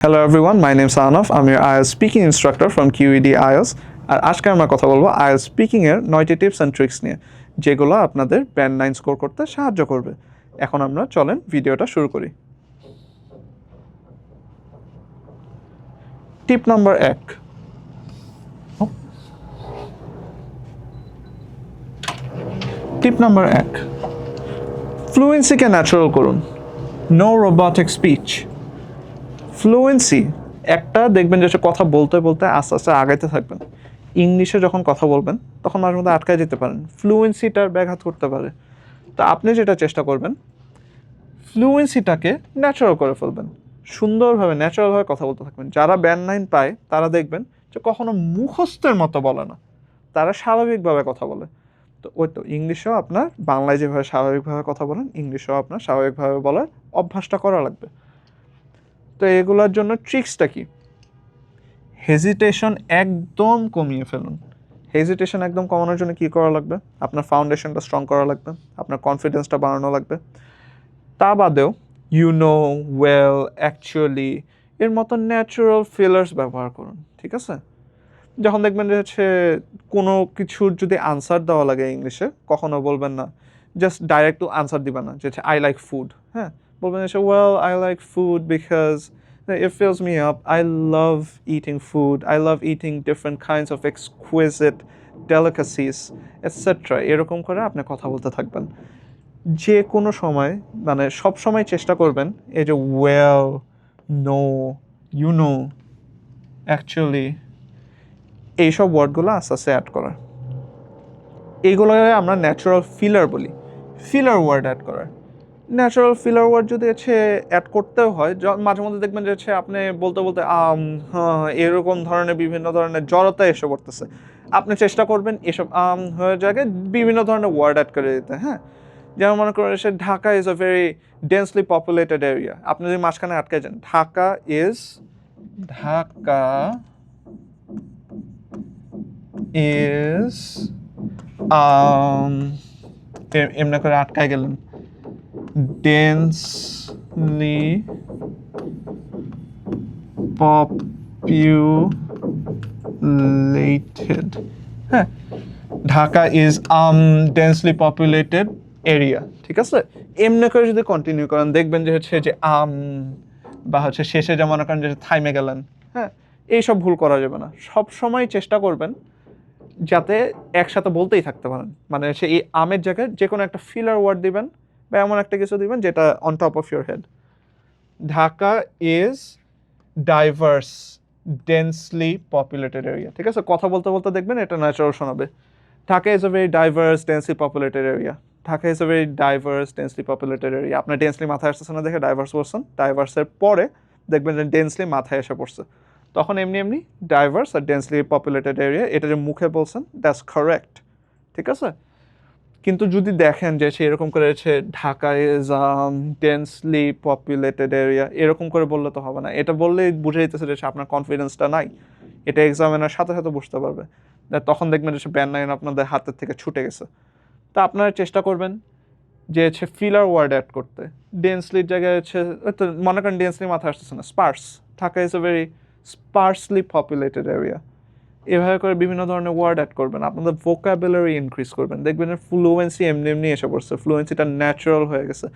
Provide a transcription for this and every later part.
Hello everyone, my name is Anaf. I'm your IELTS speaking instructor from QED IELTS. আর আজকে আমরা কথা বলবো IELTS speaking এর 9টি tips and tricks নিয়ে যেগুলো আপনাদের ব্যান্ড 9 স্কোর করতে সাহায্য করবে। এখন আমরা চলেন ভিডিওটা শুরু করি। Tip number 1। টিপ নাম্বার 1, ফ্লুয়েন্সিকে ন্যাচারাল করুন। No robotic speech. ফ্লুয়েন্সি একটা দেখবেন যে কথা বলতে বলতে আস্তে আস্তে আগাইতে থাকবেন। ইংলিশে যখন কথা বলবেন তখন মাঝে মধ্যে আটকায় যেতে পারেন, ফ্লুয়েন্সিটার ব্যাঘাত করতে পারে। তো আপনি যেটা চেষ্টা করবেন, ফ্লুয়েন্সিটাকে ন্যাচারাল করে ফেলবেন, সুন্দরভাবে ন্যাচারালভাবে কথা বলতে থাকবেন। যারা ব্যান্ড 9 পায় তারা দেখবেন যে কখনো মুখস্থের মতো বলে না, তারা স্বাভাবিকভাবে কথা বলে। তো ওই তো ইংলিশেও আপনার বাংলায় যেভাবে স্বাভাবিকভাবে কথা বলেন, ইংলিশেও আপনার স্বাভাবিকভাবে বলার অভ্যাসটা করা লাগবে। তো এগুলোর জন্য ট্রিক্সটা কি? হেজিটেশন একদম কমিয়ে ফেলুন। হেজিটেশন একদম কমানোর জন্য কী করা লাগবে? আপনার ফাউন্ডেশনটা স্ট্রং করা লাগবে, আপনার কনফিডেন্সটা বাড়ানো লাগবে। তা বাদেও ওয়েল, অ্যাকচুয়ালি এর মতো ন্যাচারাল ফিলার্স ব্যবহার করুন, ঠিক আছে? যখন দেখবেন যে কোনো কিছুর যদি আনসার দেওয়া লাগে ইংলিশে, কখনো বলবেন না জাস্ট ডাইরেক্ট আনসার দিবেন না যে আই লাইক ফুড, হ্যাঁ, বলবেন well I like food because it fills me up. I love eating food. I love eating different kinds of exquisite delicacies, etc. এরকম করে আপনি কথা বলতে থাকবেন। যে কোনো সময় মানে সব সময় চেষ্টা করবেন এই যে well, no, you know, actually এইসব ওয়ার্ডগুলো আস্তে আস্তে অ্যাড করার। এইগুলোকে আমরা ন্যাচারাল ফিলার বলি, ফিলার ওয়ার্ড অ্যাড করার। ন্যাচারাল ফিলার ওয়ার্ড যদি অ্যাড করতেও হয়, মাঝে মধ্যে দেখবেন যে আপনি বলতে বলতে এরকম ধরনের বিভিন্ন ধরনের জড়তা এসে পড়তেছে, আপনি চেষ্টা করবেন এসব হয়ে জায়গায় বিভিন্ন ধরনের ওয়ার্ড অ্যাড করে দিতে। হ্যাঁ, যেমন মনে করেন Dhaka is a very densely populated area, আপনি যদি মাঝখানে আটকে যান ঢাকা ইজ এমনি করে আটকায় গেলেন densely populated, হ্যাঁ, Dhaka is densely populated area, ঠিক আছে? এমনি করে যদি কন্টিনিউ করেন দেখবেন যে বা শেষে যেমন মনে করেন যে থাইমে গেলেন, হ্যাঁ, এইসব ভুল করা যাবে না। সব সময় চেষ্টা করবেন যাতে একসাথে বলতেই থাকতে পারেন, মানে এই আমের জায়গায় যে কোনো একটা ফিলার ওয়ার্ড দিবেন বা এমন একটা কিছু দিবেন যেটা on top of your head. Dhaka is diverse densely populated area, ঠিক আছে? কথা বলতে বলতে দেখবেন এটা ন্যাচারাল শোনাবে। Dhaka is a very diverse densely populated area, Dhaka is a very diverse densely populated area. আপনার ডেন্সলি মাথায় আসতেছে না দেখে ডাইভার্স বলছেন, ডাইভার্সের পরে দেখবেন যে ডেন্সলি মাথায় এসে পড়ছে, তখন এমনি এমনি ডাইভার্স আর ডেন্সলি পপুলেটেড এরিয়া এটা যে মুখে বলছেন দ্যাটস কারেক্ট, ঠিক আছে? কিন্তু যদি দেখেন যে এরকম করে Dhaka is densely populated area এরকম করে বললে তো হবে না। এটা বললেই বুঝে যেতেছে যে আপনার কনফিডেন্সটা নাই, এটা এক্সামিনার সাথে সাথে বুঝতে পারবে। তখন দেখবেন যে ব্যান্ড 9 আপনাদের হাতের থেকে ছুটে গেছে। তা আপনারা চেষ্টা করবেন যে ফিলার ওয়ার্ড অ্যাড করতে। ডেন্সলির জায়গায় তো মনে করেন ডেন্সলি মাথায় আসতেছে না, sparse, Dhaka is a very sparsely populated area. এভাবে করে বিভিন্ন ধরনের ওয়ার্ড অ্যাড করবেন, আপনাদের ভোকাবুলারি ইনক্রিজ করবেন, দেখবেন ফ্লুয়েন্সি এমনি এমনি এসে পড়ছে, ফ্লুয়েন্সিটা ন্যাচারাল হয়ে গেছে।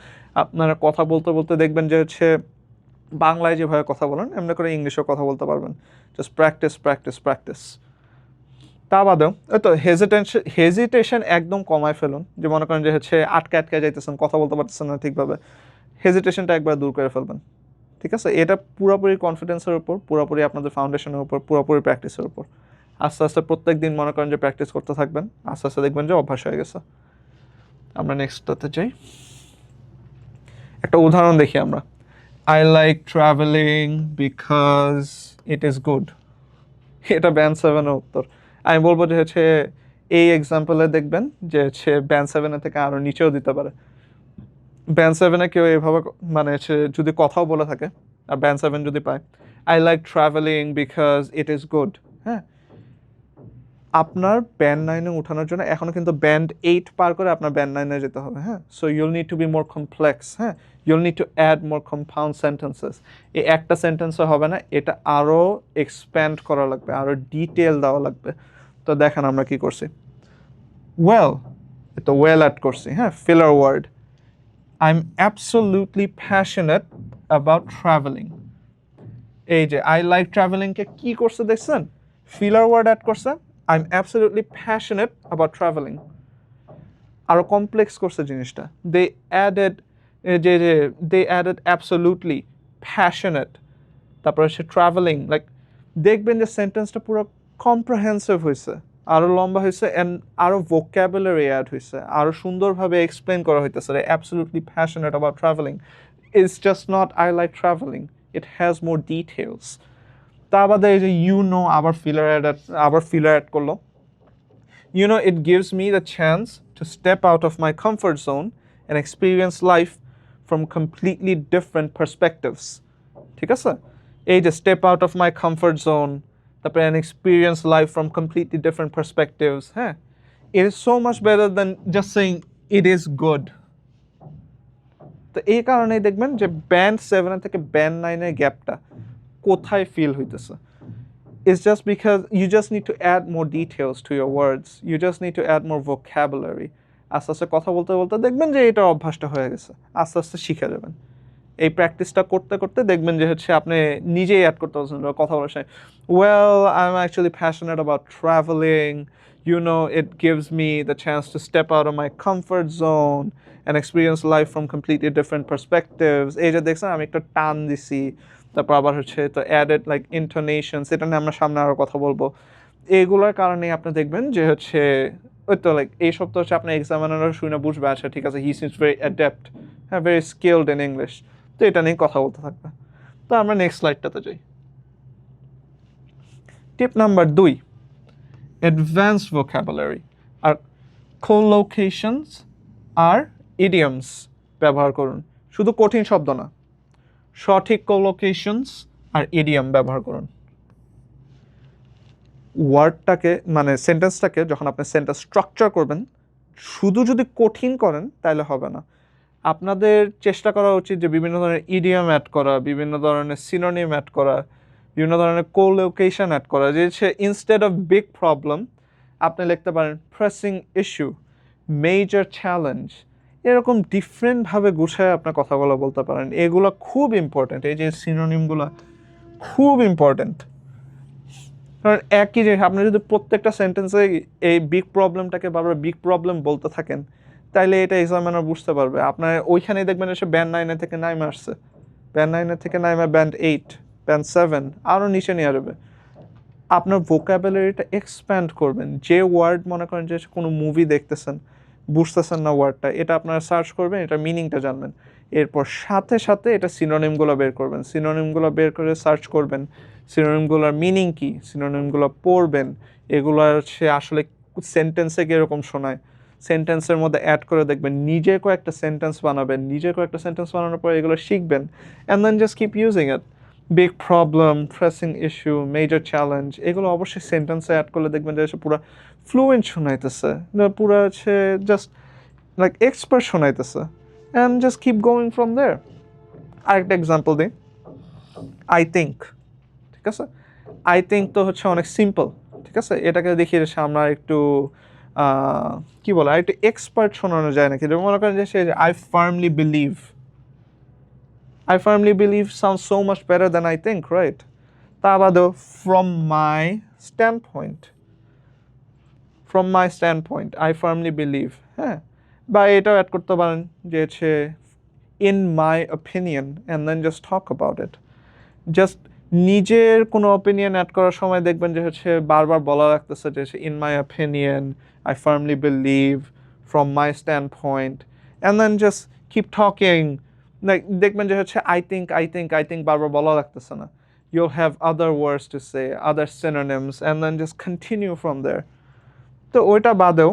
আপনারা কথা বলতে বলতে দেখবেন যে বাংলায় যেভাবে কথা বলেন এমনি করে ইংলিশেও কথা বলতে পারবেন। Just practice practice practice. তা বাদেও তো হেজিটেশন একদম কমায় ফেলুন। যে মনে করেন যে আটকে আটকে যাইতেছেন, কথা বলতে পারতেছেন না ঠিকভাবে, হেজিটেশনটা একবার দূর করে ফেলবেন, ঠিক আছে? এটা পুরোপুরি কনফিডেন্সের উপর, পুরোপুরি আপনাদের ফাউন্ডেশনের উপর, পুরোপুরি প্র্যাকটিসের উপর। আস্তে আস্তে প্রত্যেক দিন মনে করেন যে প্র্যাকটিস করতে থাকবেন, আস্তে আস্তে দেখবেন যে অভ্যাস হয়ে গেছে। আমরা নেক্সটটাতে যাই। একটা উদাহরণ দেখি আমরা। I like travelling because it is good. এটা ব্যান্ড 7-এর উত্তর। আমি বলবো যে এই এক্সাম্পলে দেখবেন যে ব্যান্ড 7-এর থেকে আরও নিচেও দিতে পারে। ব্যান্ড 7-এ কেউ এভাবে মানে যদি কথাও বলে থাকে আর ব্যান্ড 7 যদি পায়, I like travelling because it is good, হ্যাঁ, আপনার ব্যান্ড 9-এ উঠানোর জন্য এখনো কিন্তু ব্যান্ড 8 পার করে আপনার ব্যান্ড 9-এ যেতে হবে, হ্যাঁ? So you'll need to be more complex, হ্যাঁ? You'll need to add more compound sentences. এই একটা সেন্টেন্সে হবে না, এটা আরও এক্সপ্যান্ড করা লাগবে, আরও ডিটেল দেওয়া লাগবে। তো দেখেন আমরা কি করছি। ওয়েল, তো ওয়েল অ্যাড করছি, হ্যাঁ? Filler word. I am absolutely passionate about travelling. এই যে আই লাইক ট্রাভেলিংকে কি করছে দেখছেন? ফিলার ওয়ার্ড অ্যাড করছে। I am absolutely passionate about travelling. আরো কমপ্লেক্স করছে জিনিসটা। They added they added absolutely passionate, তারপর হচ্ছে ট্রাভেলিং। লাইক দেখবেন যে সেন্টেন্সটা পুরো কম্প্রিহেন্সিভ হয়েছে, আরো লম্বা হয়েছে, অ্যান্ড আরো ভোকাবুলারি অ্যাড হয়েছে, আরো সুন্দরভাবে এক্সপ্লেন করা হইতেছে। Absolutely passionate about travelling it's just not I like travelling, it has more details. তা বাদে এই যে আবার ফিলার অ্যাড করলো। It gives me the chance to step out of my comfort zone and experience life from completely different perspectives. ঠিক আছে? এই যে step out of my comfort zone, তারপরে and experience life from completely different perspectives, হ্যাঁ? It is so much better than just saying it is good. তো এই কারণেই দেখবেন যে ব্যান্ড 7 থেকে ব্যান্ড 9-এর গ্যাপটা কোথায় ফিল হইতেছে। It's just because you just need to add more details to your words. You just need to add more vocabulary. আস্তে আস্তে কথা বলতে বলতে দেখবেন যে এটা অভ্যাসটা হয়ে গেছে, আস্তে আস্তে শিখে যাবেন। এই প্র্যাকটিসটা করতে করতে দেখবেন যে আপনি নিজেই অ্যাড করতে পারছেন কথা বলার সময়। Well, I am actually passionate about travelling, it gives me the chance to step out of my comfort zone and experience life from completely different perspectives. এই যে দেখছেন আমি একটা টান দিছি, তারপর আবার তো অ্যাডেড লাইক ইন্টোনেশনস, এটা নিয়ে আমরা সামনে আরও কথা বলবো। এগুলোর কারণেই আপনি দেখবেন যে ওই তো লাইক এইসব তো আপনার এক্সামিনাররা শুনে বুঝবে, আচ্ছা ঠিক আছে, হি সিমস ভেরি অ্যাডেপ্ট, হ্যাঁ, ভেরি স্কিলড ইন ইংলিশ। তো এটা নিয়ে কথা বলতে থাকবে। তো আমরা নেক্সট স্লাইডটাতে যাই। টিপ নাম্বার 2, অ্যাডভান্সড ভোকাবুলারি আর কোলোকেশনস আর ইডিয়মস ব্যবহার করুন। শুধু কঠিন শব্দ না, সঠিক কোলোকেশনস আর ইডিয়ম ব্যবহার করুন। ওয়ার্ডটাকে মানে সেন্টেন্সটাকে যখন আপনি সেন্টেন্স স্ট্রাকচার করবেন, শুধু যদি কঠিন করেন তাহলে হবে না। আপনাদের চেষ্টা করা উচিত যে বিভিন্ন ধরনের ইডিয়ম অ্যাড করা, বিভিন্ন ধরনের সিনোনিম অ্যাড করা, বিভিন্ন ধরনের কোলোকেশন অ্যাড করা। যে ইনস্টেড অফ বিগ প্রবলেম আপনি লিখতে পারেন প্রেসিং ইস্যু, মেজর চ্যালেঞ্জ, এরকম ডিফারেন্টভাবে গুছায় আপনার কথাগুলো বলতে পারেন। এগুলো খুব ইম্পর্ট্যান্ট, এই যে সিনোনিমগুলো খুব ইম্পর্ট্যান্ট। কারণ একই যে আপনি যদি প্রত্যেকটা সেন্টেন্সে এই বিগ প্রবলেমটাকে বারবার বিগ প্রবলেম বলতে থাকেন, তাইলে এটা এক্সামিনার বুঝতে পারবে। আপনার ওইখানেই দেখবেন ব্যান্ড 9 থেকে নাইমে আসছে, ব্যান্ড 9 থেকে নাইমে ব্যান্ড 8, ব্যান্ড 7, আরও নিচে নিয়ে আসবে। আপনার ভোকাবুলারিটা এক্সপ্যান্ড করবেন। যে ওয়ার্ড মনে করেন যে কোনো মুভি দেখতেছেন, বুঝতেছেন না ওয়ার্ডটা, এটা আপনারা সার্চ করবেন, এটার মিনিংটা জানবেন। এরপর সাথে সাথে এটা সিনোনিমগুলো বের করবেন, সিনোনিমগুলো বের করে সার্চ করবেন, সিনোনিমগুলোর মিনিং কী, সিনোনিমগুলো পড়বেন। এগুলো আসলে সেন্টেন্সে কীরকম শোনায়, সেন্টেন্সের মধ্যে অ্যাড করে দেখবেন, নিজে কয়েকটা সেন্টেন্স বানাবেন, নিজে কয়েকটা সেন্টেন্স বানানোর পর এগুলো শিখবেন, and then just keep using it. Big problem, pressing issue, major challenge, এগুলো অবশ্যই সেন্টেন্সে অ্যাড করলে দেখবেন যে পুরো ফ্লুয়েন্ট শোনাইতেছে, পুরো জাস্ট লাইক এক্সপার্ট শোনাইতেছে, and just keep going from there. আরেকটা এক্সাম্পল দিই, আই থিঙ্ক। ঠিক আছে, আই থিঙ্ক তো অনেক সিম্পল। ঠিক আছে, এটাকে দেখিয়ে আমরা একটু কি বলে আর একটু এক্সপার্ট শোনানো যায় নাকি। যেমন মনে করেন যে I firmly believe sounds so much better than I think, right? তা বাদেও from my standpoint I firmly believe, হ্যাঁ, বা এটাও অ্যাড করতে পারেন যে in my opinion and then just talk about it. Just নিজের কোনো অপিনিয়ন অ্যাড করার সময় দেখবেন যে বারবার বলা লাগতেছে যে in my opinion, I firmly believe, from my standpoint, and then just keep talking. দেখবেন যে I think বারবার বলা লাগতেছে না। You'll have other words to say, other synonyms, and then just continue from there. তো ওইটা বাদেও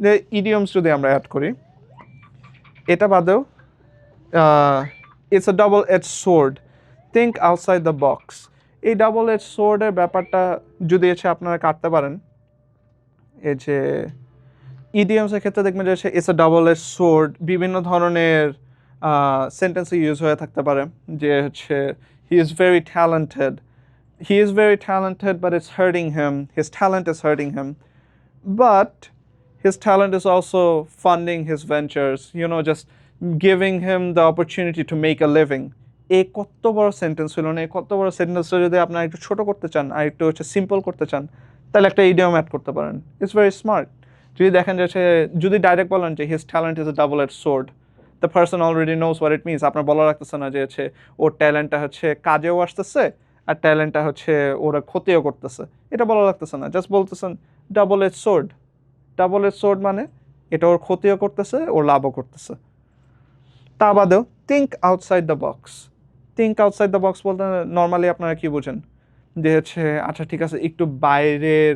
যে ইডিয়মস যদি আমরা অ্যাড করি, এটা বাদেও it's a double-edged sword. Think outside the box. এই ডাবল এজ সোর্ডের ব্যাপারটা যদি আপনারা কাটতে পারেন, এই যে ইডিয়ামসের ক্ষেত্রে দেখবেন যে it's a double edge sword, বিভিন্ন ধরনের সেন্টেন্সে ইউজ হয়ে থাকতে পারে যে হচ্ছে he is very talented, he is very talented but it's hurting him, his talent is hurting him, but his talent is also funding his ventures, just giving him the opportunity to make a living. এই কত বড় sentence হলো না, এই কত বড় সেন্টেন্সটা যদি আপনারা একটু ছোট করতে চান আর একটু সিম্পল করতে চান, তাহলে একটা ইডিয়ম অ্যাড করতে পারেন। It's very smart. যদি দেখেন যে যদি ডাইরেক্ট বলেন যে his talent is a double edge sword, the person already knows what it means. আপনার বলা রাখতেছে না যে ওর ট্যালেন্টটা কাজেও আসতেছে আর ট্যালেন্টটা ওরা ক্ষতিও করতেছে, এটা বলা লাগতেছে না। জাস্ট বলতেছেন double edge sword. Double edge sword মানে এটা ওর ক্ষতিও করতেছে, ওর লাভও করতেছে। তা বাদেও think outside the box. Think outside the box বলতে নর্মালি আপনারা কি বোঝেন যে আচ্ছা ঠিক আছে, একটু বাইরের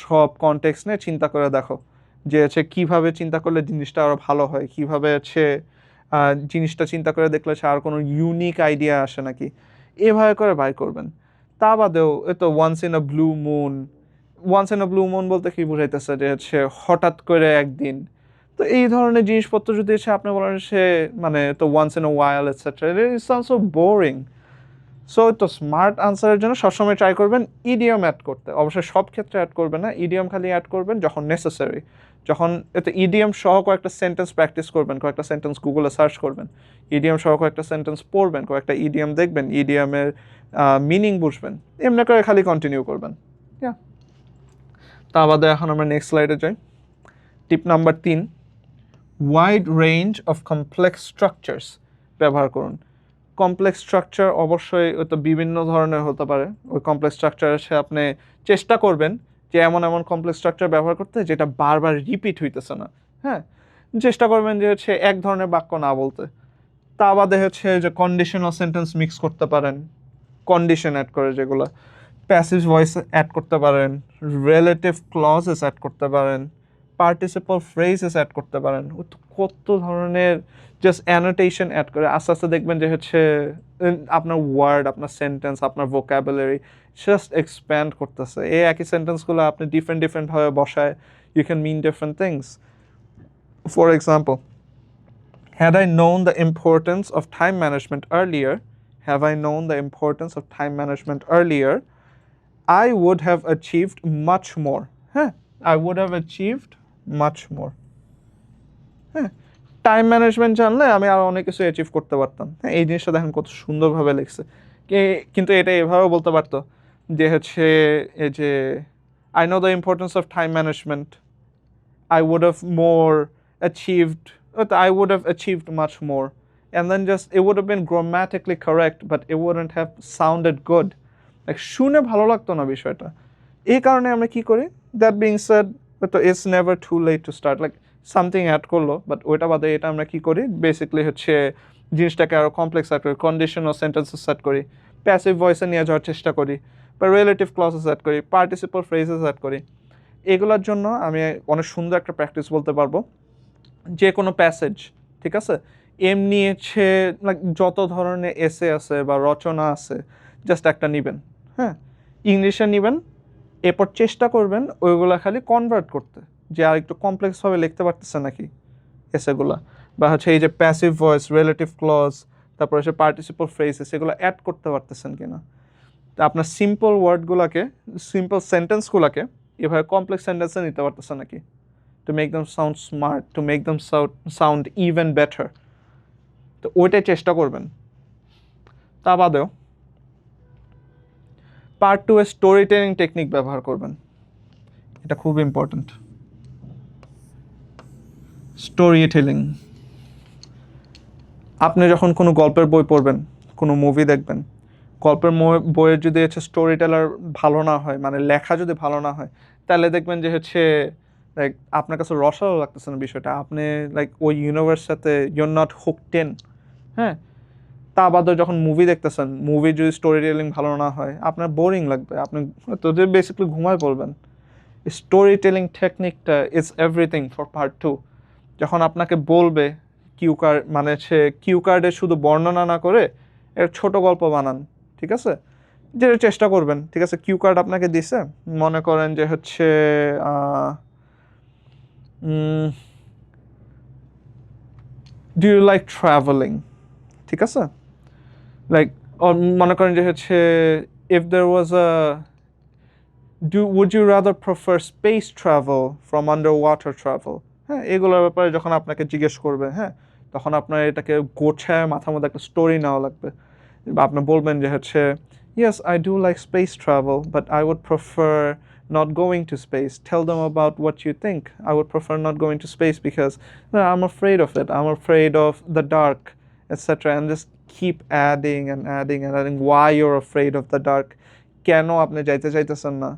সব কনটেক্সট নিয়ে চিন্তা করে দেখো যে কীভাবে চিন্তা করলে জিনিসটা আরও ভালো হয়, কীভাবে জিনিসটা চিন্তা করে দেখলে আর কোনো ইউনিক আইডিয়া আসে নাকি, এভাবে করে বাই করবেন। তা বাদেও তো once in a blue moon, once in a blue moon বলতে কি বুঝাইতেছে যে হঠাৎ করে একদিন। তো এই ধরনের জিনিসপত্র যদি আপনি বলেন মানে তো once in a while etcetera, it sounds so boring. So তো স্মার্ট আনসারের জন্য সবসময় ট্রাই করবেন ইডিয়ম অ্যাড করতে। অবশ্যই সব ক্ষেত্রে অ্যাড করবেন না, ইডিয়ম খালি অ্যাড করবেন যখন নেসেসারি। যখন ইডিয়ম সহ কয়েকটা সেন্টেন্স প্র্যাকটিস করবেন, কয়েকটা সেন্টেন্স গুগলে সার্চ করবেন, ইডিয়ম সহ কয়েকটা সেন্টেন্স পড়বেন, কয়েকটা ইডিয়ম দেখবেন, ইডিয়মের মিনিং বুঝবেন, এমনি করে খালি কন্টিনিউ করবেন। তা বাদে এখন আমরা নেক্সট স্লাইডে যাই। টিপ number 3, wide range of complex structures ব্যবহার করুন। কমপ্লেক্স স্ট্রাকচার অবশ্যই তো বিভিন্ন ধরনের হতে পারে। ওই কমপ্লেক্স স্ট্রাকচার আপনি চেষ্টা করবেন যে এমন এমন কমপ্লেক্স স্ট্রাকচার ব্যবহার করতে যেটা বারবার রিপিট হইতেছে না। হ্যাঁ, চেষ্টা করবেন যে এক ধরনের বাক্য না বলতে। তা বাদে যে কন্ডিশনাল সেন্টেন্স মিক্স করতে পারেন, কন্ডিশন অ্যাড করে, যেগুলো প্যাসিভ ভয়েস অ্যাড করতে পারেন, রিলেটিভ ক্লজেস অ্যাড করতে পারেন, পার্টিসিপল ফ্রেজেস অ্যাড করতে পারেন। কত ধরনের জাস্ট অ্যানোটেশন অ্যাড করে আস্তে আস্তে দেখবেন যে আপনার ওয়ার্ড, আপনার সেন্টেন্স, আপনার ভোকাবুলারি জাস্ট এক্সপ্যান্ড করতেছে। এই একই সেন্টেন্সগুলো আপনি ডিফারেন্টভাবে বসায় you can mean different things. For example, had I known the importance of time management earlier, have I known the importance of time management earlier, I would have achieved much more. হ্যাঁ, I would have achieved much more. হ্যাঁ, time management জানলে আমি আরও অনেক কিছু achieve করতে পারতাম। হ্যাঁ, এই জিনিসটা দেখেন কত সুন্দরভাবে লিখছে। কিন্তু এটা এভাবেও বলতে পারতো যে এই যে I know the importance of time management, I would have achieved much more, and then just it would have been grammatically correct but it wouldn't have sounded good. শুনে ভালো লাগতো না বিষয়টা। এই কারণে আমরা কি করি, that being said it's never too late to start, something add করলো, বাট ওইটা বাদে এটা আমরা কি করি, বেসিক্যালি জিনিসটাকে আরও কমপ্লেক্স অ্যাড করি, কন্ডিশনাল সেন্টেন্সেস অ্যাড করি, প্যাসিভ ভয়েসে নিয়ে যাওয়ার চেষ্টা করি, বা রিলেটিভ ক্লজেস অ্যাড করি, পার্টিসিপল ফ্রেজেস অ্যাড করি। এগুলোর জন্য আমি অনেক সুন্দর একটা প্র্যাকটিস বলতে পারবো। যে কোনো প্যাসেজ, ঠিক আছে, এমনি যত ধরনের এসে আছে বা রচনা আছে, জাস্ট একটা নেবেন, হ্যাঁ, ইংলিশে নেবেন, এরপর চেষ্টা করবেন ওইগুলো খালি কনভার্ট করতে, যে আর একটু কমপ্লেক্সভাবে লিখতে পারতেছে নাকি এসেগুলা, বা এই যে প্যাসিভ ভয়েস, রিলেটিভ ক্লজ, তারপর পার্টিসিপল ফ্রেজেস, এগুলো অ্যাড করতে পারতেছেন কিনা। তা আপনার সিম্পল ওয়ার্ডগুলোকে, সিম্পল সেন্টেন্সগুলোকে এভাবে কমপ্লেক্স সেন্টেন্সে নিতে পারতেছে নাকি, to make them sound smart, to make them sound even better. তো ওইটাই চেষ্টা করবেন। তা বাদেও part 2 a story telling technique ব্যবহার করবেন, এটা খুব ইম্পর্ট্যান্ট। স্টোরি টেলিং, আপনি যখন কোনো গল্পের বই পড়বেন, কোনো মুভি দেখবেন, গল্পের বইয়ের যদি স্টোরি টেলার ভালো না হয়, মানে লেখা যদি ভালো না হয়, তাহলে দেখবেন যে আপনার কাছে রসালো লাগতেছে না বিষয়টা, আপনি ওই ইউনিভার্স সাথে ইউর নট হুকড ইন। হ্যাঁ, তা বাদেও যখন মুভি দেখতেছেন, মুভি যদি স্টোরি টেলিং ভালো না হয়, আপনার বোরিং লাগবে, আপনি তো বেসিক্যালি ঘুমায় পড়বেন। স্টোরি টেলিং টেকনিকটা ইজ এভরিথিং ফর পার্ট 2। যখন আপনাকে বলবে কিউ কার্ড, মানে কিউ কার্ডে শুধু বর্ণনা না করে একটা ছোট গল্প বানান, ঠিক আছে, যেটা চেষ্টা করবেন, ঠিক আছে। কিউ কার্ড আপনাকে দিছে, মনে করেন যে ডু ইউ লাইক ট্রাভেলিং, ঠিক আছে? লাইক মনে করেন যে হচ্ছে if there was a would you rather prefer space travel from underwater travel? হ্যাঁ, এগুলোর ব্যাপারে যখন আপনাকে জিজ্ঞেস করবে, হ্যাঁ, তখন আপনার এটাকে গোছায় মাথার মধ্যে একটা স্টোরি নেওয়া লাগবে। বা আপনি বলবেন যে হচ্ছে yes I do like space travel but I would prefer not going to space. Tell them about what you think. I would prefer not going to space because I'm afraid of it. I'm afraid of the dark, etc. And just keep adding and adding and adding why you're afraid of the dark. কেন আপনি যাইতে চাইতেছেন না,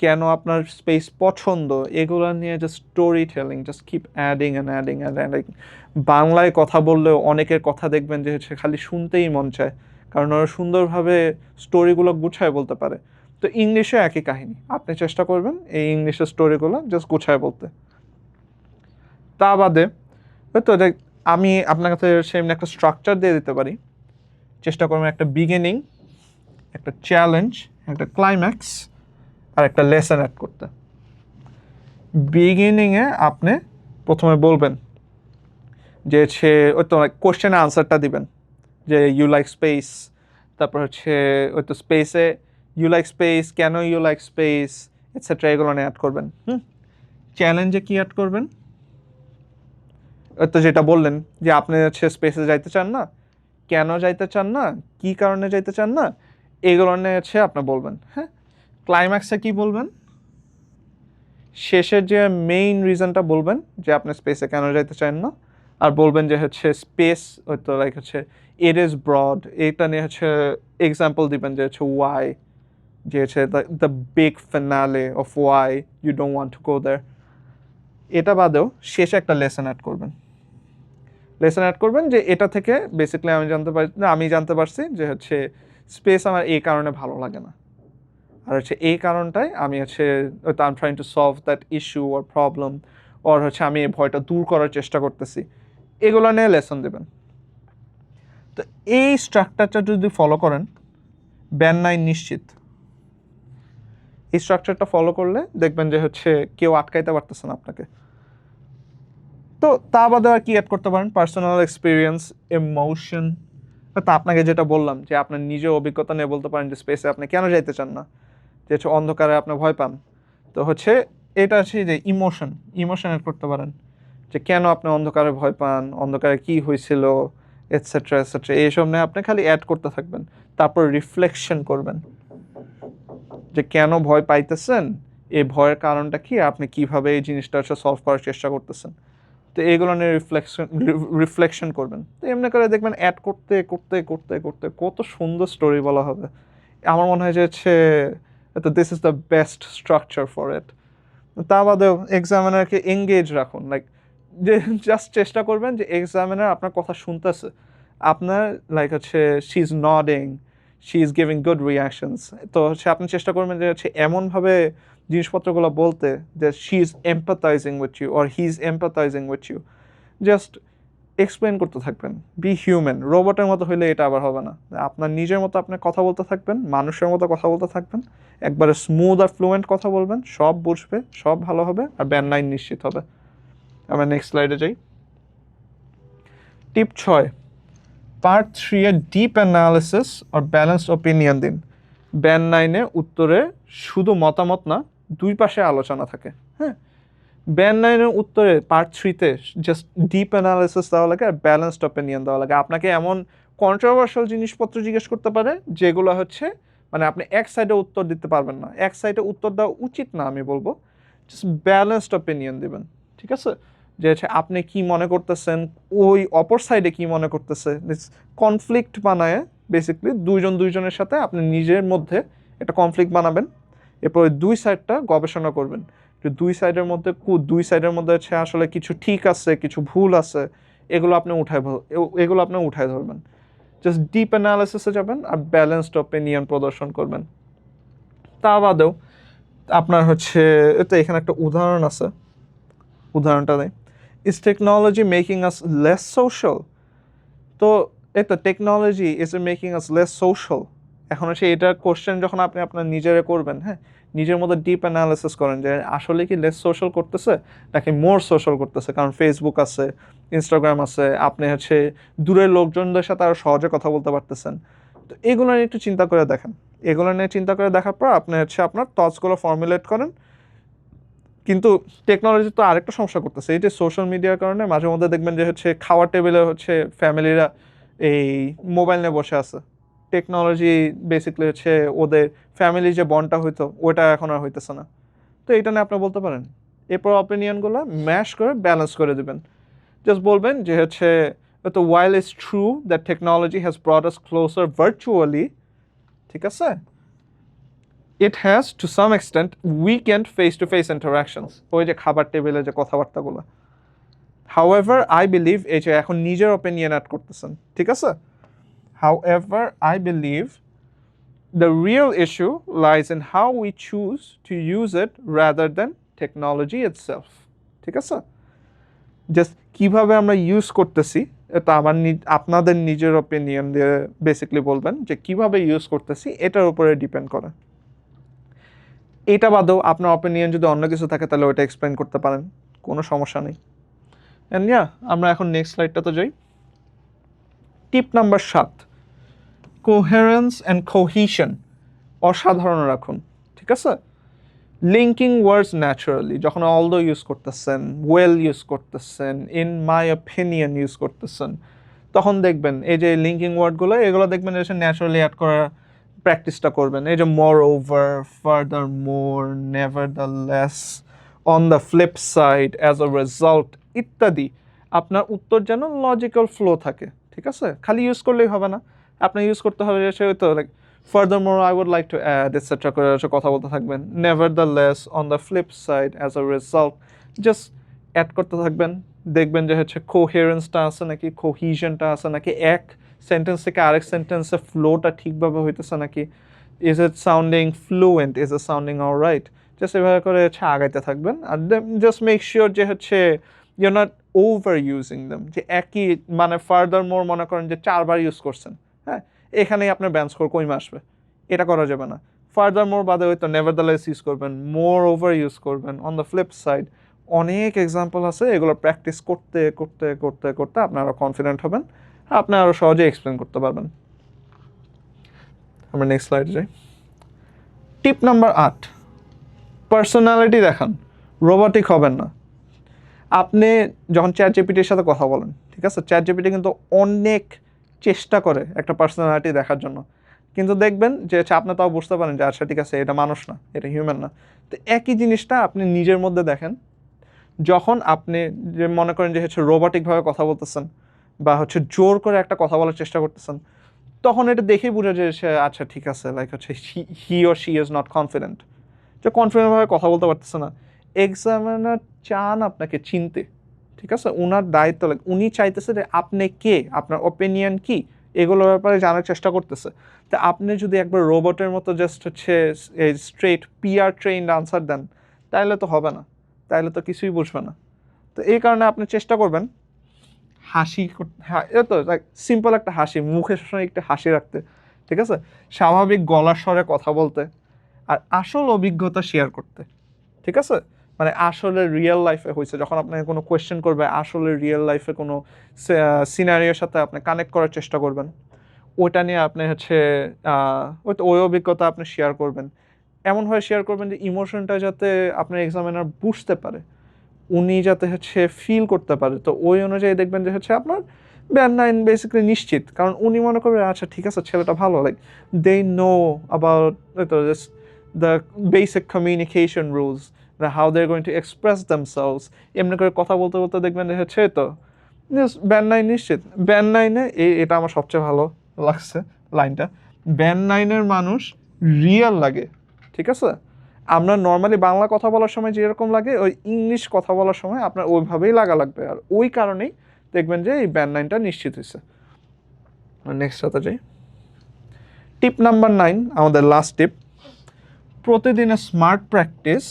কেন আপনার space পছন্দ, এগুলো নিয়ে just story telling, just keep adding and adding and adding. বাংলায় কথা বললেও অনেকের কথা দেখবেন যে হচ্ছে খালি শুনতেই মন চায়, কারণ ওরা সুন্দরভাবে স্টোরিগুলো গুছায় বলতে পারে। তো ইংলিশে একই কাহিনী, আপনি চেষ্টা করবেন এই ইংলিশের স্টোরিগুলো জাস্ট গুছায় বলতে। তা বাদে তো আমি আপনার কাছে সেমনি একটা স্ট্রাকচার দিয়ে দিতে পারি। চেষ্টা করবেন একটা বিগিনিং, একটা চ্যালেঞ্জ, একটা ক্লাইম্যাক্স আর একটা লেসন অ্যাড করতে। বিগিনিংয়ে আপনি প্রথমে বলবেন যে হচ্ছে ওই তো কোশ্চেনের আনসারটা দিবেন যে ইউ লাইক স্পেস, তারপর হচ্ছে ওই তো স্পেসে ইউ লাইক স্পেস, কেন ইউ লাইক স্পেস, এটসেট্রা, এগুলো নিয়ে অ্যাড করবেন। চ্যালেঞ্জে কি অ্যাড করবেন? ওই তো যেটা বললেন যে আপনি হচ্ছে স্পেসে যাইতে চান না, কেন যাইতে চান না, কী কারণে যাইতে চান না, এগুলো নিয়ে হচ্ছে আপনি বলবেন। হ্যাঁ, ক্লাইম্যাক্সে কি বলবেন? শেষের যে মেইন রিজনটা বলবেন যে আপনি স্পেসে কেন যাইতে চান না, আর বলবেন যে হচ্ছে স্পেস ওই তো লাইক হচ্ছে ইট ইজ ব্রড, এটা নিয়ে হচ্ছে এক্সাম্পল দিবেন যে হচ্ছে ওয়াই, যে হচ্ছে the big finale of why you don't want to go there. এটা বাদেও শেষে একটা লেসন অ্যাড করবেন। লেসন অ্যাড করবেন যে এটা থেকে বেসিক্যালি আমি জানতে পারছি যে হচ্ছে স্পেস আমার এই কারণে ভালো লাগে না, আর হচ্ছে এই কারণটাই আমি হচ্ছে I am trying to solve that issue or problem, or হচ্ছে আমি এই ভয়টা দূর করার চেষ্টা করতেছি, এগুলো নিয়ে লেসন দেবেন। তো এই স্ট্রাকচারটা যদি ফলো করেন, ব্যান্ড 9 নিশ্চিত। এই স্ট্রাকচারটা ফলো করলে দেখবেন যে হচ্ছে কেউ আটকাইতে পারতেছে না আপনাকে। তো তা বাদে আর কি অ্যাড করতে পারেন? Personal experience, emotion. তো আপনাকে যেটা বললাম যে আপনার নিজের অভিজ্ঞতা নিয়ে বলতে পারেন যে স্পেসে আপনি কেন যাইতে চান না, যে হচ্ছে অন্ধকারে আপনি ভয় পান। তো হচ্ছে এটা হচ্ছে যে ইমোশন অ্যাড করতে পারেন, যে কেন আপনি অন্ধকারে ভয় পান, অন্ধকারে কী হয়েছিল, এটসেট্রা এটসেট্রা, এইসব নিয়ে আপনি খালি অ্যাড করতে থাকবেন। তারপর রিফ্লেকশন করবেন যে কেন ভয় পাইতেছেন, এই ভয়ের কারণটা কি, আপনি কিভাবে এই জিনিসটা হচ্ছে সলভ করার চেষ্টা করতেছেন। তো এইগুলো নিয়ে রিফ্লেকশন করবেন। তো এমনি করে দেখবেন অ্যাড করতে করতে করতে করতে কত সুন্দর স্টোরি বলা হবে। আমার মনে হয় যে হচ্ছে তো this is the best structure for it. তা বাদেও এক্সামিনারকে এঙ্গেজ রাখুন, লাইক যে জাস্ট চেষ্টা করবেন যে এক্সামিনার আপনার কথা শুনতেছে, আপনার লাইক হচ্ছে she is nodding, she is giving good reactions. তো হচ্ছে আপনি চেষ্টা করবেন যে হচ্ছে এমনভাবে জিনিসপত্রগুলো বলতে যে she is empathizing with you or he is empathizing with you. Just explain করতে থাকবেন, বি হিউম্যান। রোবটের মতো হইলে এটা আবার হবে না। আপনার নিজের মতো আপনি কথা বলতে থাকবেন, মানুষের মতো কথা বলতে থাকবেন, একবারে স্মুথ আর ফ্লুয়েন্ট কথা বলবেন, সব বুঝবে, সব ভালো হবে, আর ব্যান্ড 9 নিশ্চিত হবে। আমরা নেক্সট স্লাইডে যাই। টিপ 6, পার্ট 3 এর ডিপ অ্যানালিসিস আর ব্যালেন্সড ওপিনিয়ন দিন। ব্যান্ড 9-এ উত্তরে শুধু মতামত না, দুই পাশে আলোচনা থাকে। হ্যাঁ, ব্যান্ড 9-এর উত্তরে পার্ট 3-তে জাস্ট ডিপ অ্যানালিসিস দেওয়া লাগে আর ব্যালেন্সড ওপিনিয়ন দেওয়া লাগে। আপনাকে এমন কন্ট্রোভার্সিয়াল জিনিসপত্র জিজ্ঞেস করতে পারে যেগুলো হচ্ছে মানে আপনি এক সাইডে উত্তর দিতে পারবেন না, এক সাইডে উত্তর দেওয়া উচিত না আমি বলবো, জাস্ট ব্যালেন্সড ওপিনিয়ন দিবেন। ঠিক আছে, যে হচ্ছে আপনি কি মনে করতেছেন, ওই অপর সাইডে কি মনে করতেছে, কনফ্লিক্ট বানায় বেসিক্যালি দুইজনের সাথে আপনি নিজের মধ্যে একটা কনফ্লিক্ট বানাবেন। এরপর ওই দুই সাইডটা গবেষণা করবেন যে দুই সাইডের মধ্যে হচ্ছে আসলে কিছু ঠিক আছে, কিছু ভুল আছে, এগুলো আপনি উঠায় ধরবেন। জাস্ট ডিপ অ্যানালিসিসে যাবেন আর ব্যালেন্সড ওপিনিয়ন প্রদর্শন করবেন। তা বাদেও আপনার হচ্ছে তো এখানে একটা উদাহরণ আছে, উদাহরণটা নেই। Is technology making us less social? তো এই তো technology is making us less social, এখন হচ্ছে এটা কোশ্চেন যখন আপনি আপনার নিজেরে করবেন, হ্যাঁ, নিজের মধ্যে ডিপ অ্যানালিসিস করেন যে আসলে কি লেস সোশ্যাল করতেছে নাকি মোর সোশ্যাল করতেছে, কারণ ফেসবুক আছে, ইনস্টাগ্রাম আছে, আপনি হচ্ছে দূরের লোকজনদের সাথে আরও সহজে কথা বলতে পারতেছেন। তো এগুলো নিয়ে একটু চিন্তা করে দেখেন, এগুলো নিয়ে চিন্তা করে দেখার পর আপনি হচ্ছে আপনার থটসগুলো ফর্মুলেট করেন। কিন্তু টেকনোলজি তো আরেকটা সমস্যা করতেছে, এই যে সোশ্যাল মিডিয়ার কারণে মাঝে মধ্যে দেখবেন যে হচ্ছে খাওয়ার টেবিলে হচ্ছে ফ্যামিলিরা এই মোবাইল নিয়ে বসে আছে। টেকনোলজি বেসিক্যালি হচ্ছে ওদের ফ্যামিলি যে বন্ডটা হইতো ওটা এখন আর হইতেছে না। তো এটা নিয়ে আপনি বলতে পারেন, এরপর অপিনিয়নগুলো ম্যাশ করে ব্যালেন্স করে দেবেন। জাস্ট বলবেন যে হচ্ছে তো while it's true that technology has brought us closer virtually, ঠিক আছে, it has to some extent weakened face-to-face interactions, ওই যে খাবার টেবিলে যে কথাবার্তাগুলো। However, I believe এই যে এখন নিজের opinion add করতেছেন, ঠিক আছে? However, I believe the real issue lies in how we choose to use it rather than technology itself, ঠিক আছে? জাস্ট কিভাবে আমরা ইউজ করতেছি এটা আপনাদের নিজের opinion দিয়ে বেসিক্যালি বলবেন যে কিভাবে ইউজ করতেছি এটার উপরে ডিপেন্ড করে। এটা বাদেও আপনার অপিনিয়ন যদি অন্য কিছু থাকে তাহলে ওইটা এক্সপ্লেন করতে পারেন, কোনো সমস্যা নেই। অ্যান্ড আমরা এখন নেক্সট স্লাইডটাতে যাই। টিপ নাম্বার 7, কোহেরেন্স অ্যান্ড কোহিশন অসাধারণ রাখুন, ঠিক আছে? লিঙ্কিং ওয়ার্ডস ন্যাচারালি, যখন অলদো ইউজ করতেছেন, ওয়েল ইউজ করতেছেন, ইন মাই অপিনিয়ন ইউজ করতেছেন, তখন দেখবেন এই যে লিঙ্কিং ওয়ার্ডগুলো এগুলো দেখবেন এসে ন্যাচারালি অ্যাড করার প্র্যাকটিসটা করবেন। এই যে মোর over, further more, never the less, on the flip side, as a result ইত্যাদি। আপনার উত্তর যেন লজিক্যাল ফ্লো থাকে, ঠিক আছে? খালি ইউজ করলেই হবে না, আপনার ইউজ করতে হবে সে তো like furthermore I would like to add etcetera করে কথা বলতে থাকবেন। Nevertheless, on the flip side, as a result, just add করতে থাকবেন। দেখবেন যে হচ্ছে কোহেরেন্সটা আছে নাকি, কোহিশনটা আছে নাকি, এক সেন্টেন্স থেকে আরেক সেন্টেন্সে ফ্লোটা ঠিকভাবে হইতেছে নাকি, is it sounding fluent, is it sounding alright, just এভাবে করে হচ্ছে আগাইতে থাকবেন। আর জাস্ট মেক শিওর যে হচ্ছে you not overusing them, যে একই মানে ফার্দার মোর মনে করেন যে 4বার ইউজ করছেন, হ্যাঁ, এখানেই আপনার ব্যান্ড স্কোর কমে আসবে, এটা করা যাবে না। ফার্দার মোর বাদে হয়তো নেভারদালেস ইউজ করবেন, মোর ওভার ইউজ করবেন, অন দ্য ফ্লিপ সাইড, অনেক এক্সাম্পল আছে। এগুলো প্র্যাকটিস করতে করতে করতে করতে আপনারা কনফিডেন্ট হবেন, আপনারা আরও সহজে এক্সপ্লেন করতে পারবেন। আমরা নেক্সট স্লাইডে যাই। টিপ নাম্বার 8, পার্সোনালিটি দেখান, রোবটিক হবেন না। আপনি যখন চ্যাট জিপিটির সাথে কথা বলেন, ঠিক আছে, চ্যাট জিপিটি কিন্তু অনেক চেষ্টা করে একটা পার্সোনালিটি দেখার জন্য, কিন্তু দেখবেন যে আপনি তাও বুঝতে পারেন যে আচ্ছা ঠিক আছে এটা মানুষ না, এটা হিউম্যান না। তো একই জিনিসটা আপনি নিজের মধ্যে দেখেন, যখন আপনি যে মনে করেন যে হচ্ছে রোবটিকভাবে কথা বলতেছেন বা হচ্ছে জোর করে একটা কথা বলার চেষ্টা করতেছেন, তখন এটা দেখেই বোঝা যায় সে আচ্ছা ঠিক আছে লাইক হচ্ছে he or she is not confident, যে কনফিডেন্টভাবে কথা বলতে পারতেছে না। এক্সামিনার চান আপনাকে চিনতে, ঠিক আছে, উনার দায়িত্ব, উনি চাইতেছে যে আপনি কে, আপনার ওপিনিয়ন কি, এগুলোর ব্যাপারে জানার চেষ্টা করতেছে। তা আপনি যদি একবার রোবটের মতো জাস্ট হচ্ছে এই স্ট্রেট পিআর ট্রেইনড আনসার দেন, তাহলে তো হবে না, তাহলে তো কিছুই বুঝবে না। তো এই কারণে আপনি চেষ্টা করবেন হাসি, এটা তো লাইক সিম্পল একটা হাসি, মুখে সবসময় একটা হাসি রাখতে, ঠিক আছে, স্বাভাবিক গলার স্বরে কথা বলতে, আর আসল অভিজ্ঞতা শেয়ার করতে, ঠিক আছে, মানে আসলে রিয়েল লাইফে হয়েছে যখন আপনাকে কোনো কোয়েশ্চেন করবে, আসলে রিয়েল লাইফে কোনো সিনারিওর সাথে আপনি কানেক্ট করার চেষ্টা করবেন, ওইটা নিয়ে আপনি হচ্ছে ওই অভিজ্ঞতা আপনি শেয়ার করবেন। এমনভাবে শেয়ার করবেন যে ইমোশনটা যাতে আপনার এক্সামিনার বুঝতে পারে, উনি যাতে হচ্ছে ফিল করতে পারে। তো ওই অনুযায়ী দেখবেন যে হচ্ছে আপনার ব্যান্ড 9 বেসিক্যালি নিশ্চিত, কারণ উনি মনে করবে আচ্ছা ঠিক আছে ছেলেটা ভালো, like they know about the basic communication rules, how they are going to express themselves. এমনি করে কথা বলতে বলতে দেখবেন যে হচ্ছে তো ব্যান্ড 9 নিশ্চিত। ব্যান্ড 9-এ এটা আমার সবচেয়ে ভালো লাগছে লাইনটা, ব্যান্ড 9-এর মানুষ রিয়েল লাগে, ঠিক আছে। আমরা নর্মালি বাংলা কথা বলার সময় যেরকম লাগে, ওই ইংলিশ কথা বলার সময় আপনার ওইভাবেই লাগা লাগবে, আর ওই কারণেই দেখবেন যে এই ব্যান্ড 9টা নিশ্চিত হয়েছে। নেক্সট সাথে যাই। টিপ নাম্বার 9, আমাদের লাস্ট টিপ, প্রতিদিনের স্মার্ট প্র্যাকটিস,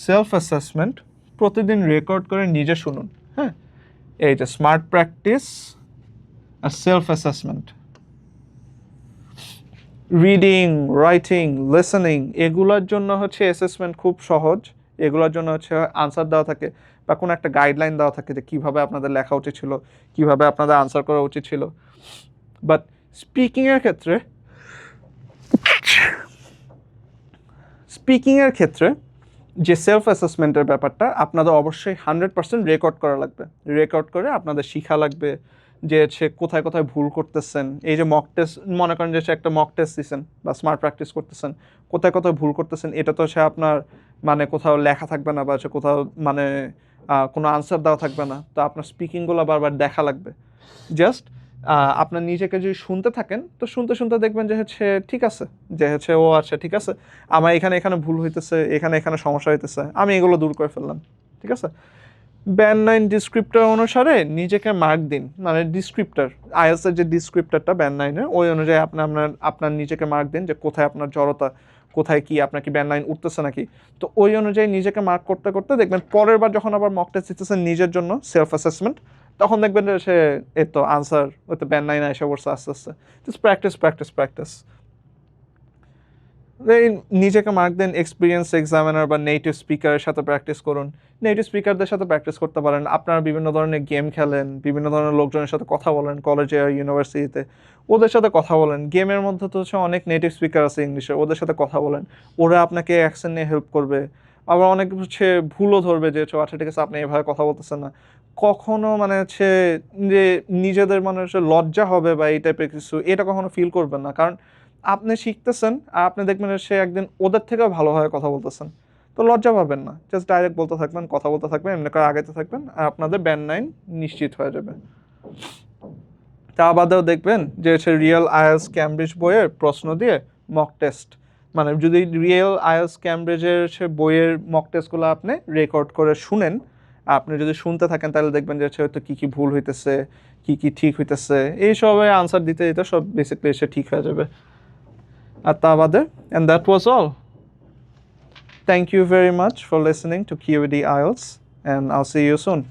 সেলফ অ্যাসেসমেন্ট, প্রতিদিন রেকর্ড করে নিজে শুনুন। হ্যাঁ, এই যে স্মার্ট প্র্যাকটিস আর self assessment, reading, writing, listening, এগুলোর জন্য হচ্ছে অ্যাসেসমেন্ট খুব সহজ। এগুলোর জন্য হচ্ছে আনসার দেওয়া থাকে বা কোনো একটা গাইডলাইন দেওয়া থাকে যে কীভাবে আপনাদের লেখা উচিত ছিল, কীভাবে আপনাদের আনসার করা উচিত ছিল। বাট স্পিকিংয়ের ক্ষেত্রে যে সেলফ অ্যাসেসমেন্টের ব্যাপারটা আপনাদের অবশ্যই 100% রেকর্ড করা লাগবে। রেকর্ড করে আপনাদের শিখা লাগবে যে হচ্ছে কোথায় কোথায় ভুল করতেছেন। এই যে মক টেস্ট, মনে করেন যে একটা মক টেস্ট দিচ্ছেন বা স্মার্ট প্র্যাকটিস করতেছেন, কোথায় কোথায় ভুল করতেছেন এটা তো সে আপনার মানে কোথাও লেখা থাকবে না বা হচ্ছে কোথাও মানে কোনো আনসার দেওয়া থাকবে না। তো আপনার স্পিকিংগুলো বারবার দেখা লাগবে। জাস্ট আপনার নিজেকে যদি শুনতে থাকেন তো শুনতে শুনতে দেখবেন যে হচ্ছে ঠিক আছে, যে হচ্ছে ও আচ্ছা ঠিক আছে, আমার এখানে ভুল হইতেছে, এখানে সমস্যা হইতেছে, আমি এগুলো দূর করে ফেললাম। ঠিক আছে, ব্যান্ড 9 ডিসক্রিপ্টর অনুসারে নিজেকে মার্ক দিন। মানে ডিসক্রিপ্টর, আইএলটিএসের যে ডিসক্রিপ্টরটা ব্যান্ড 9-এর, ওই অনুযায়ী আপনার নিজেকে মার্ক দিন যে কোথায় আপনার জড়তা, কোথায় কি আপনার কি ব্যান্ড 9 উঠতেছে নাকি। তো ওই অনুযায়ী নিজেকে মার্ক করতে করতে দেখবেন পরের বার যখন আবার মক টেস্ট দিতেছেন নিজের জন্য সেলফ অ্যাসেসমেন্ট, তখন দেখবেন যে সে এর তো আনসার ওই তো ব্যান্ড 9 এসে পড়ছে আস্তে আস্তে। Just practice. এই নিজেকে মার্ক দেন এক্সপিরিয়েন্স এক্সামিনার বা নেটিভ স্পিকারের সাথে প্র্যাকটিস করুন। নেটিভ স্পিকারদের সাথে প্র্যাকটিস করতে পারেন। আপনারা বিভিন্ন ধরনের গেম খেলেন, বিভিন্ন ধরনের লোকজনের সাথে কথা বলেন কলেজে আর ইউনিভার্সিটিতে, ওদের সাথে কথা বলেন। গেমের মধ্যে তো হচ্ছে অনেক নেটিভ স্পিকার আছে ইংলিশে, ওদের সাথে কথা বলেন। ওরা আপনাকে অ্যাকসেন্ট নিয়ে হেল্প করবে। আবার অনেক হচ্ছে ভুলও ধরবে যে আচ্ছা ঠিক আছে আপনি এভাবে কথা বলতেছেন না। কখনো মানে হচ্ছে যে নিজেদের মানে হচ্ছে লজ্জা হবে বা এই টাইপের কিছু, এটা কখনো ফিল করবেন না। কারণ আপনি শিখতেছেন আর আপনি দেখবেন সে একদিন ওদের থেকেও ভালোভাবে কথা বলতেছেন। তো লজ্জা পাবেন না। জাস্ট ডাইরেক্ট বলতে থাকবেন, কথা বলতে থাকবেন, এমনি করে আগাইতে থাকবেন আর আপনাদের ব্যান্ড 9 নিশ্চিত হয়ে যাবে। তা বাদেও দেখবেন যে হচ্ছে রিয়েল আইএলটিএস ক্যামব্রিজ বইয়ের প্রশ্ন দিয়ে মক টেস্ট, মানে যদি রিয়েল আইএলটিএস ক্যামব্রিজের সে বইয়ের মক টেস্টগুলো আপনি রেকর্ড করে শুনেন, আপনি যদি শুনতে থাকেন তাহলে দেখবেন যে হচ্ছে হয়তো কী কী ভুল হইতেছে, কী কী ঠিক হইতেছে, এইসবে আনসার দিতে দিতে সব বেসিক্যালি এসে ঠিক হয়ে যাবে। আর তা বাদে, and that was all. Thank you very much for listening to QED IELTS, and I'll see you soon.